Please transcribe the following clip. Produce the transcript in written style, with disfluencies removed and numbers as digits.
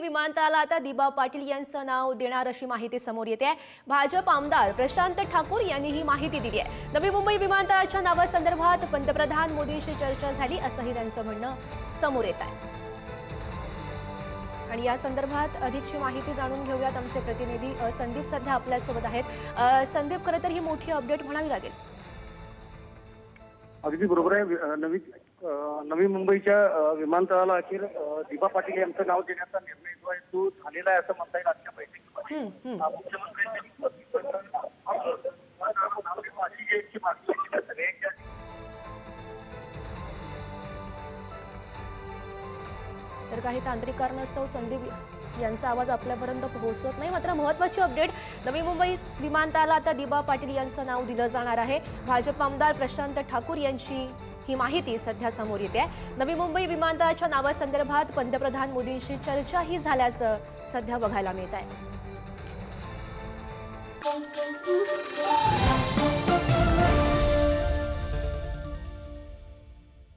विमानतळाला आता दिबा पाटील यांचं नाव देणार अशी माहिती समोर येते आहे। भाजप आमदार प्रशांत ठाकूर यांनी ही माहिती दिली आहे। नवी मुंबई विमानतळाच्या नावासंदर्भात पंतप्रधान मोदींशी चर्चा झाली असंही त्यांचं म्हणणं समोर येत आहे। आणि या संदर्भात अधिकची माहिती जाणून घेऊयात। आमचे प्रतिनिधी संदीप सध्या आपल्या सोबत आहेत। संदीप, खरं तर ही मोठी अपडेट म्हणावी लागेल। अगदी बरोबर आहे। नवी मुंबईच्या विमानतळाला अखेर दिबा पाटील यांचं नाव देण्याचा निर्णय जो आहे तो झालेला आहे असं म्हणता येईल। आजच्या बैठकीमध्ये तर काही तांत्रिक कारणास्तव संदीप यांचा आवाज आपल्यापर्यंत पोहोचत नाही। मात्र महत्त्वाची अपडेट, नवी मुंबई विमानतळाला आता दिबा पाटील यांचं नाव दिलं जाणार आहे। भाजप आमदार प्रशांत ठाकूर यांची ही माहिती सध्या समोर येते आहे। नवी मुंबई विमानतळाच्या नावासंदर्भात पंतप्रधान मोदींशी चर्चाही झाल्याचं सध्या बघायला मिळत आहे।